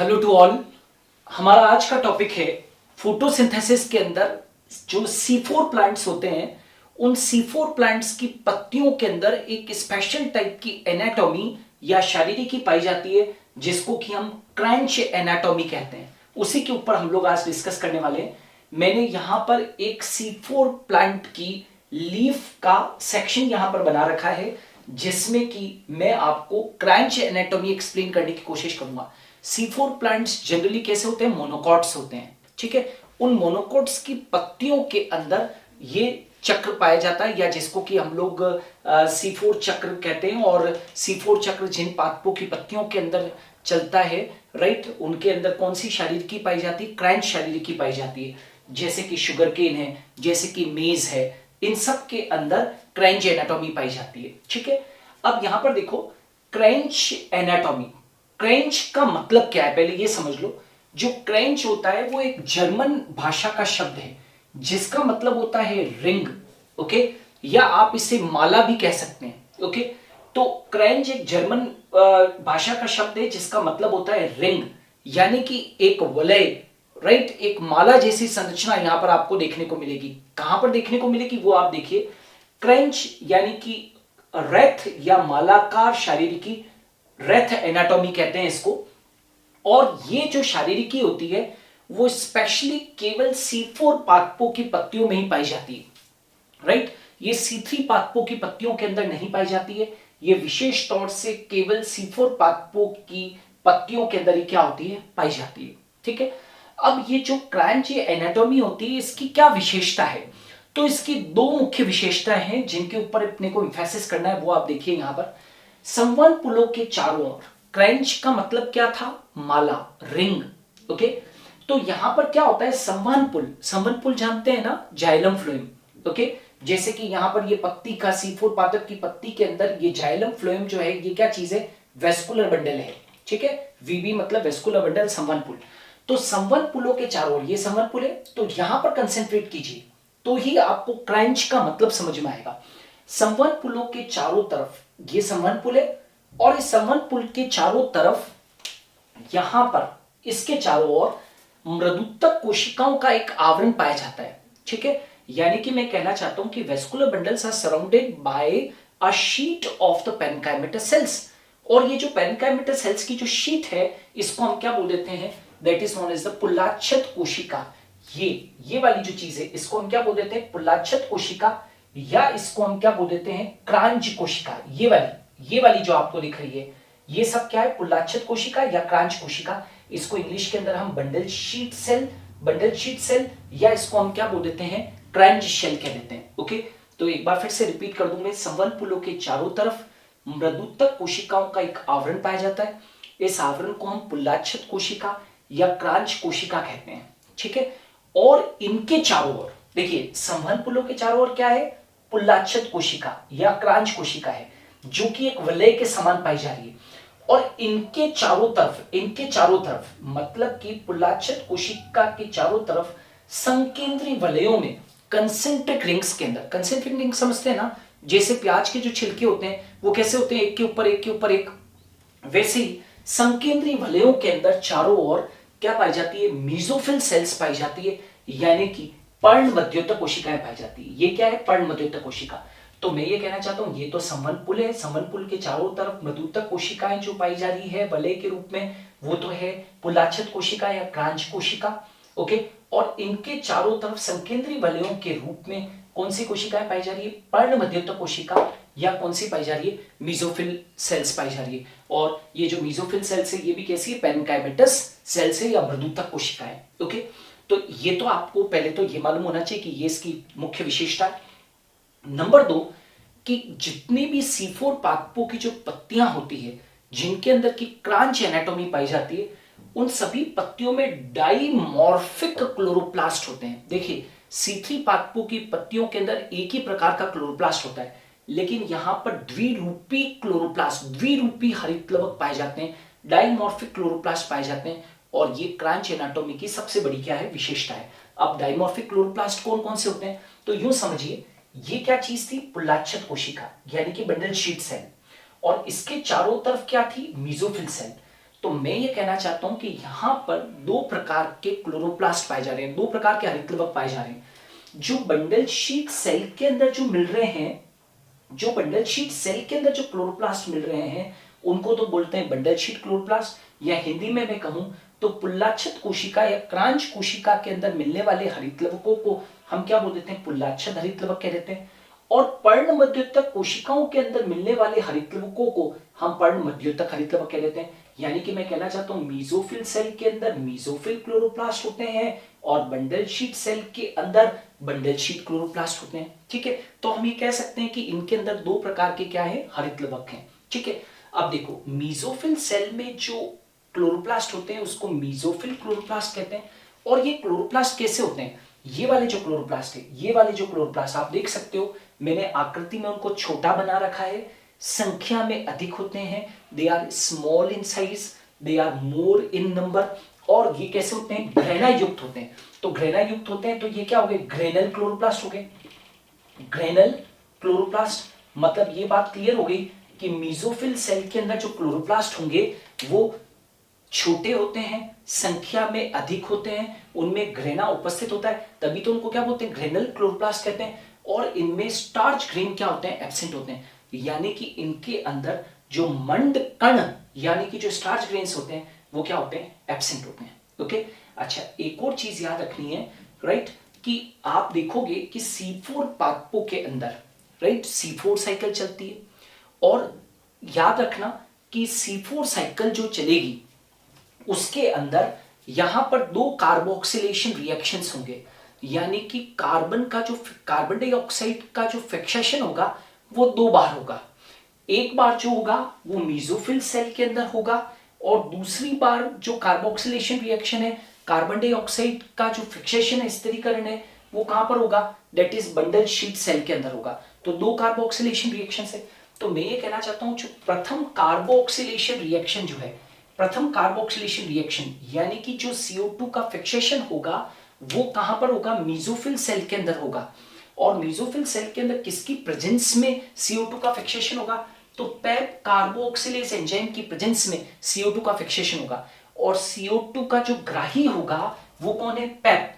Hello to all. हमारा आज का टॉपिक है फोटोसिंथेसिस के अंदर जो C4 प्लांट्स होते हैं, उन C4 प्लांट्स की पत्तियों के अंदर एक स्पेशल टाइप की एनाटॉमी या शारीरिकी पाई जाती है जिसको कि हम क्रंच एनाटॉमी कहते हैं। उसी के ऊपर हम लोग आज डिस्कस करने वाले हैं। मैंने यहां पर एक C4 प्लांट की लीफ का सेक्शन यहां पर बना रखा है जिसमें कि मैं आपको क्रंच एनाटॉमी एक्सप्लेन करने की कोशिश करूंगा। C4 प्लांट्स जनरली कैसे होते हैं? मोनोकॉट्स होते हैं, ठीक है। उन मोनोकॉट्स की पत्तियों के अंदर ये चक्र पाया जाता है या जिसको कि हम लोग C4 चक्र कहते हैं। और C4 चक्र जिन पादपों की पत्तियों के अंदर चलता है, राइट, उनके अंदर कौन सी शारीरिकी पाई जाती है? क्रंच शारीरिकी पाई जाती है। जैसे कि शुगर केन है, जैसे कि मेज है, इन सब के अंदर क्रंच एनाटॉमी पाई जाती है, ठीक है। अब यहां पर देखो, क्रंच एनाटॉमी, क्रंच का मतलब क्या है पहले ये समझ लो। जो क्रंच होता है वो एक जर्मन भाषा का शब्द है जिसका मतलब होता है रिंग, ओके, या आप इसे माला भी कह सकते हैं, ओके। तो क्रंच एक जर्मन भाषा का शब्द है जिसका मतलब होता है रिंग, यानी कि एक वलय, राइट, एक माला जैसी संरचना यहां पर आपको देखने को मिलेगी। कहां पर देखने को मिलेगी वो आप देखिए। क्रंच यानी कि रथ या मालाकार शारीरिकी, रथ एनाटॉमी कहते हैं इसको। और ये जो शारीरिकी होती है वो स्पेशली केवल C4 पादपों की पत्तियों में ही पाई जाती है, राइट। ये C3 पादपों की पत्तियों के अंदर नहीं पाई जाती है। ये विशेष तौर से केवल C4 पादपों की पत्तियों के अंदर ही क्या होती है? पाई जाती है, ठीक है। अब ये जो क्रंच एनाटॉमी होती है इसकी क्या विशेषता है? तो इसकी दो मुख्य विशेषताएं हैं जिनके ऊपर अपने को एम्फेसिस करना है, वो आप देखिए यहां पर। संवहन पुलों के चारों ओर, क्रंच का मतलब क्या था? माला, रिंग, ओके। तो यहां पर क्या होता है? संवहन पुल, संवहन पुल जानते हैं ना, जाइलम फ्लोएम, ओके। जैसे कि यहां पर ये पत्ती का C4 पादप की पत्ती के अंदर ये जाइलम फ्लोएम जो है ये क्या चीज है? वेस्कुलर बंडल है, ठीक है। वीबी मतलब वेस्कुलर बंडल, संवहन पुल। तो संवहन पुलों के चारों ओर ये संवहन पुल है, तो यहां पर कंसेंट्रेट कीजिए तो ही आपको क्रंच का मतलब समझ में आएगा। संवहन पुलों के चारों तरफ ये संवहन पुल है और इस संवहन पुल के चारों तरफ यहां पर इसके चारों ओर मृदुतक कोशिकाओं का एक आवरण पाया जाता है, ठीक है। यानी कि मैं कहना चाहता हूं कि vascular bundles are surrounded by a sheet of the parenchymatous cells. और ये जो पेरेन्काइमेटस सेल्स की जो शीट है इसको हम क्या बोल देते हैं? That is known as the पुल्लाच्छद कोशिका। ये वाली जो चीज है इसको हम क्या बोल देते हैं? पुल्लाच्छद कोशिका, या इसको हम क्या बोल देते हैं? क्रांज कोशिका। ये वाली जो आपको दिख रही है ये सब क्या है? पुल्लाच्छद कोशिका या क्रांच कोशिका। इसको इंग्लिश के अंदर हम बंडल शीट सेल, या इसको हम क्या बोल देते हैं? क्रांच शेल कह देते हैं, ओके। तो एक बार फिर से रिपीट कर दूंगा, संवहन पुलों के चारों तरफ मृदुतक कोशिकाओं का एक आवरण पाया जाता है। इस आवरण को हम पुल्लाच्छद कोशिका या क्रांच कोशिका कहते हैं, ठीक है। और इनके चारों ओर देखिए, संवहन पुलों के चारों ओर क्या है? पुल्लाच्छद कोशिका या क्रांच कोशिका है जो कि एक वलय के समान पाई जा रही है। और इनके चारों तरफ मतलब कि पुल्लाच्छद कोशिका के चारों तरफ संकेंद्री वलयों में कंसेंट्रिक रिंग्स के अंदर, कंसेंट्रिक रिंग समझते हैं ना, जैसे प्याज के जो छिलके होते हैं वो कैसे होते हैं? एक के ऊपर एक के ऊपर एक, वैसे ही संकेंद्री वलयों के अंदर चारों ओर क्या पाई जाती है? मीजोफिल सेल्स पाई जाती है, यानी कि पर्णमध्योतक कोशिकाएं पाई जाती है। ये क्या है? पर्णमध्योतक कोशिका। तो मैं ये कहना चाहता हूं ये तो संवहन पुल है, संवहन पुल के चारों तरफ मृदुतक कोशिकाएं जो पाई जा रही है वलय के रूप में, वो तो है पुल्लाच्छद कोशिका या क्रांच कोशिका, ओके। और इनके चारों तरफ संकेंद्री वलयों के रूप में कौन सी कोशिकाएं पाई जा रही है? पर्णमध्योतक कोशिका, या कौन सी पाई जा रही है? मीजोफिल सेल्स पाई जा रही है। और ये जो मीजोफिल सेल्स है ये भी कैसी है? पेरेन्काइमेटस सेल्स है या मृदुतक कोशिकाएं, ओके। तो ये तो आपको पहले तो ये मालूम होना चाहिए कि ये इसकी मुख्य विशेषता है। नंबर 2 कि जितनी भी C4 पादपों की जो पत्तियां होती है जिनके अंदर की क्रांच एनाटॉमी पाई जाती है, उन सभी पत्तियों में डाइमॉर्फिक क्लोरोप्लास्ट होते हैं। देखिए, C3 पादपों की पत्तियों के अंदर एक ही प्रकार का क्लोरोप्लास्ट होता है, लेकिन यहां पर द्विरूपी क्लोरोप्लास्ट, द्विरूपी हरितलवक पाए जाते हैं, डाइमॉर्फिक क्लोरोप्लास्ट पाए जाते हैं। और ये क्रांच एनाटॉमी की सबसे बड़ी क्या है? विशेषता है। अब डाइमॉर्फिक क्लोरोप्लास्ट कौन कौन से होते हैं? तो यूं समझिए, ये क्या चीज थी? पुल्लाच्छद कोशिका यानी कि बंडल शीट सेल, और इसके चारों तरफ क्या थी? Mesophyll cell. तो मैं ये कहना चाहता हूं कि यहां पर दो प्रकार के क्लोरोप्लास्ट पाए जा रहे हैं, दो प्रकार के हरितलवक पाए जा रहे हैं। जो बंडल शीट सेल के अंदर जो मिल रहे हैं, जो बंडल शीट सेल के अंदर जो क्लोरोप्लास्ट मिल रहे हैं, उनको तो बोलते हैं बंडल शीट क्लोरोप्लास्ट, या हिंदी में मैं कहूं तो पुल्लाच्छद कोशिका या क्रांच कोशिका के अंदर मिलने वाले हरितलवकों को हम क्या बोल देते हैं, पुल्लाच्छद हरितलवक कह देते हैं। और पर्ण मध्योतक कोशिकाओं के अंदर मिलने वाले हरितलवकों को हम पर्ण मध्योतक हरितलवक कह देते हैं। यानी कि मैं कहना चाहता हूं मीजोफिल सेल के अंदर मीजोफिल क्लोरोप्लास्ट होते हैं और बंडल शीट सेल के अंदर बंडल शीट क्लोरोप्लास्ट होते हैं। ठीक है, तो हम ये कह सकते हैं कि इनके अंदर दो प्रकार के क्या है, हरितलवक हैं। ठीक है, अब देखो मीजोफिल सेल में जो क्लोरोप्लास्ट होते हैं उसको मीजोफिल क्लोरोप्लास्ट कहते हैं। और ये क्लोरोप्लास्ट कैसे होते हैं, ये वाले जो क्लोरोप्लास्ट है, ये वाले जो क्लोरोप्लास्ट आप देख सकते हो, मैंने आकृति में उनको छोटा बना रखा है, संख्या में अधिक होते हैं, they are small in size, they are more in number. और ये कैसे होते हैं, घृणा युक्त होते हैं। तो घृणा युक्त होते हैं तो ये क्या हो गए, ग्रेनल क्लोरोप्लास्ट हो गए। ग्रेनल क्लोरोप्लास्ट मतलब ये बात क्लियर हो गई कि मीजोफिल सेल के अंदर जो क्लोरोप्लास्ट होंगे वो छोटे होते हैं, संख्या में अधिक होते हैं, उनमें घृणा उपस्थित होता है, तभी तो उनको क्या बोलते हैं, ग्रेनल क्लोरोप्लास्ट कहते हैं। और इनमें स्टार्च ग्रेन क्या होते हैं, एब्सेंट होते हैं। यानी कि इनके अंदर जो मंड कण यानी कि जो स्टार्च ग्रेन्स होते हैं वो क्या होते हैं, एब्सेंट होते हैं। ओके, अच्छा एक और चीज याद रखनी है, राइट, कि आप देखोगे कि C4 पादपों के अंदर, राइट, C4 साइकिल चलती है। और याद रखना कि C4 साइकिल जो चलेगी उसके अंदर यहां पर दो कार्बोक्सिलेशन रिएक्शंस होंगे। यानी कि कार्बन का जो कार्बन डाइऑक्साइड का जो फिक्सेशन होगा वो दो बार होगा। एक बार जो होगा वो मीजोफिल सेल के अंदर होगा और दूसरी बार जो कार्बोक्सिलेशन रिएक्शन है, कार्बन डाइऑक्साइड का जो फिक्सेशन है, स्थिरीकरण है, वो कहां पर होगा, that is bundle sheath cell के अंदर होगा। तो दो कार्बोक्सिलेशन रिएक्शन है। तो मैं ये कहना चाहता हूं जो प्रथम कार्बोक्सिलेशन रिएक्शन जो है, प्रथम कार्बोक्सिलेशन रिएक्शन यानी कि जो CO2 का फिक्सेशन होगा वो कहां पर होगा, मीजोफिल सेल के अंदर होगा। और मीजोफिल सेल के अंदर किसकी प्रेजेंस में CO2 का फिक्सेशन होगा, तो पेप कार्बोक्सिलेज एंजाइम की प्रेजेंस में CO2 का फिक्सेशन होगा। और CO2 का जो ग्राही होगा वो कौन है, पेप।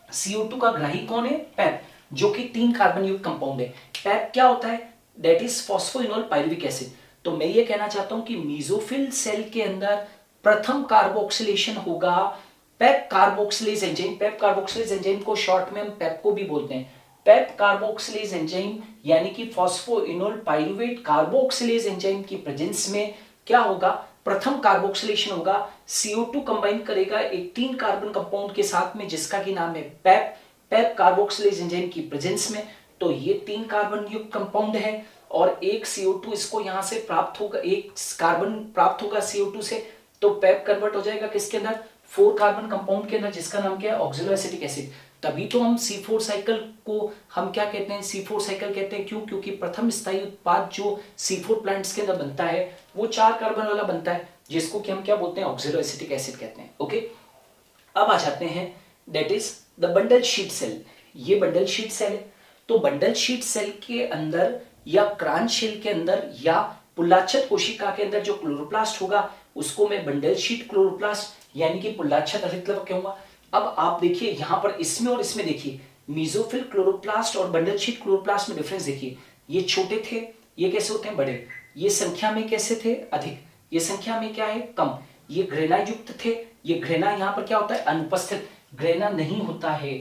CO2 का ग्राही कौन है, पेप, जो कि 3 कार्बन युक्त कंपाउंड है। पेप क्या होता है, that is phosphoenol pyruvic acid. तो मैं ये कहना चाहता हूं कि मीजोफिल सेल के अंदर प्रथम कार्बोक्सिलेशन होगा PEP carboxylase enzyme. PEP carboxylase enzyme को शॉर्ट में हम पेप को भी बोलते हैं। पेप कार्बोक्सिलेज एंजाइम यानी कि फॉस्फोइनोल पाइरुवेट कार्बोक्सिलेज एंजाइम की प्रेजेंस में क्या होगा, प्रथम कार्बोक्सिलेशन होगा। CO2 कंबाइन करेगा एक 3 कार्बन कंपाउंड के साथ में जिसका की नाम है पेप, पेप कार्बोक्सिलेज एंजाइम की प्रेजेंस में। तो ये 3 कार्बन युक्त कंपाउंड है और एक CO2 इसको यहां से प्राप्त होगा, एक कार्बन प्राप्त होगा CO2 से, तो पेप कन्वर्ट हो जाएगा किसके अंदर, 4 कार्बन कंपाउंड के अंदर जिसका नाम क्या है, ऑक्सिलोएसिटिक एसिड। तभी तो हम C4 साइकिल को हम क्या कहते हैं, C4 साइकिल कहते हैं। क्यों, क्योंकि प्रथम स्थायी उत्पाद जो C4 प्लांट्स के अंदर बनता है वो 4 कार्बन वाला बनता है जिसको कि हम क्या बोलते हैं, ऑक्सिलोएसिटिक एसिड कहते हैं। ओके, अब आ जाते हैं that is the bundle sheath cell. ये बंडल शीट सेल है। तो बंडल शीट सेल के अंदर या क्रांच शेल के अंदर या पुल्लाच्छद कोशिका के अंदर जो क्लोरोप्लास्ट होगा उसको मैं बंडल शीट क्लोरोप्लास्ट यानी कि पुल्लाच्छद हरितलवक कहूंगा। अब आप देखिए यहां पर इसमें और इसमें देखिए, मीजोफिल क्लोरोप्लास्ट और बंडल शीट क्लोरोप्लास्ट में डिफरेंस देखिए। ये छोटे थे, ये कैसे होते हैं, बड़े। ये संख्या में कैसे थे, अधिक। ये संख्या में क्या है, कम। ये घृणा युक्त थे, ये घृणा यहां पर क्या होता है, अनुपस्थित, घृणा नहीं होता है,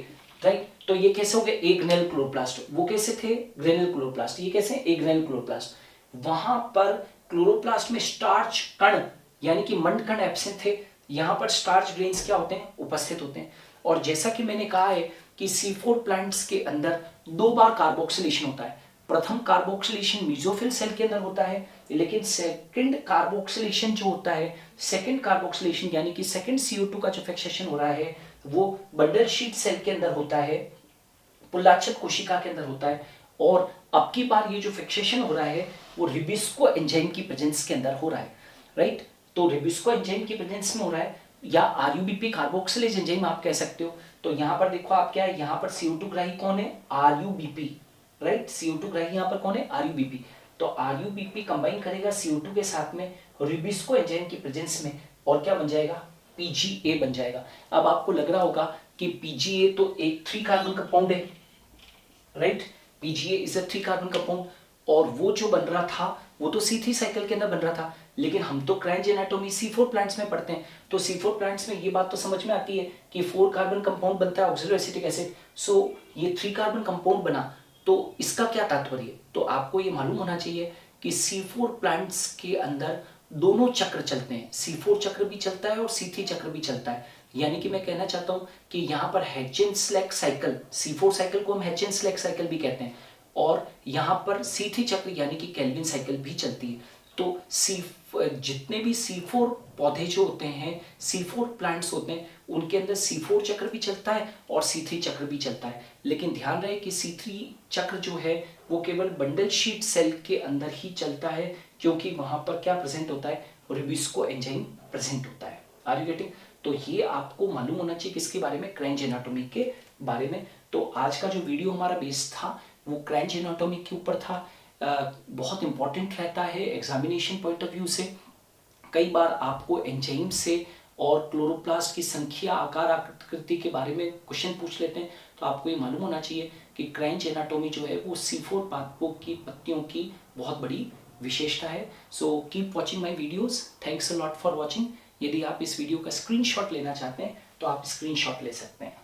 राइट। तो ये कैसे हो गए, एग्रेनल क्लोरोप्लास्ट। वो कैसे थे, ग्रेनल क्लोरोप्लास्ट। ये कैसे, एग्रेनल क्लोरोप्लास्ट। वहां पर क्लोरोप्लास्ट में स्टार्च कण यानी कि मंड कण एब्सेंट थे, यहां पर स्टार्च ग्रेन्स क्या होते हैं, उपस्थित होते हैं। और जैसा कि मैंने कहा है कि C4 प्लांट्स के अंदर 2 बार कार्बोक्सिलेशन होता है। प्रथम कार्बोक्सिलेशन मीजोफिल सेल के अंदर होता है, लेकिन सेकंड कार्बोक्सिलेशन जो होता है, सेकंड कार्बोक्सिलेशन यानी कि सेकंड CO2 का जो फिक्सेशन हो रहा है वो बंडल शीट सेल के अंदर होता है, पुल्लाच्छद कोशिका के अंदर होता है। और अब की बार ये जो फिक्सेशन हो रहा है वो रिबिस्को एंजाइम की प्रेजेंस के अंदर हो रहा है, राइट। तो रिबिस्को एंजाइम की प्रेजेंस में हो रहा है या RUBP कार्बोक्सिलेज एंजाइम आप कह सकते हो। तो यहां पर देखो आप क्या है, यहां पर CO2 ग्राही कौन है, RUBP, राइट। CO2 ग्राही यहां पर कौन है, RUBP। तो RUBP कंबाइन करेगा CO2 के साथ में रुबिस्को एंजाइम की प्रेजेंस में, और क्या बन जाएगा, PGA बन जाएगा। अब आपको लग रहा होगा कि PGA तो एक 3 कार्बन कंपाउंड है, right, PGA is a 3 carbon compound, और वो जो बन रहा था वो तो C3 साइकिल के अंदर बन रहा था, लेकिन हम तो क्रेंज एनाटॉमी C4 प्लांट्स में पढ़ते हैं, तो C4 प्लांट्स में ये बात तो समझ में आती है कि 4 कार्बन कंपाउंड बनता है ऑक्सिडो एसिटिक एसिड, सो ये 3 कार्बन कंपाउंड बना। तो इसका क्या तात्पर्य, तो आपको ये मालूम होना चाहिए कि C4 प्लांट्स के अंदर दोनों चक्र चलते हैं, C4 चक्र भी चलता है और C3 चक्र भी चलता है। यानी कि मैं कहना चाहता हूं कि यहां पर हेचेन-स्लेक साइकिल, C4 साइकिल को हम हेचेन-स्लेक साइकिल भी कहते हैं, और यहां पर C3 चक्र यानी कि केल्विन साइकिल भी चलती है। तो जितने भी C4 पौधे जो होते हैं, C4 प्लांट्स होते हैं, उनके अंदर C4 चक्र भी चलता है और C3 चक्र भी चलता है। लेकिन ध्यान रहे कि C3 चक्र जो है वो केवल बंडल शीट सेल के अंदर ही चलता है, क्योंकि वहां पर क्या प्रेजेंट होता है, रुबिस्को एंजाइम प्रेजेंट होता है। Are you getting? तो ये आपको मालूम होना चाहिए किसके बारे में, क्रेंज एनाटॉमी के बारे में। तो आज का जो वीडियो हमारा बेस था वो क्रेंज एनाटॉमी के ऊपर था। बहुत इंपॉर्टेंट रहता है एग्जामिनेशन पॉइंट ऑफ व्यू से। कई बार आपको एंजाइम से और क्लोरोप्लास्ट की संख्या, आकार, आकृति के बारे में क्वेश्चन पूछ लेते हैं, तो आपको ये मालूम होना चाहिए कि क्रेंज एनाटॉमी जो है वो C4 पादपों की पत्तियों की बहुत बड़ी विशेषता है। So keep watching my videos, thanks a lot for watching. यदि आप इस वीडियो का स्क्रीनशॉट लेना चाहते हैं तो आप स्क्रीनशॉट ले सकते हैं।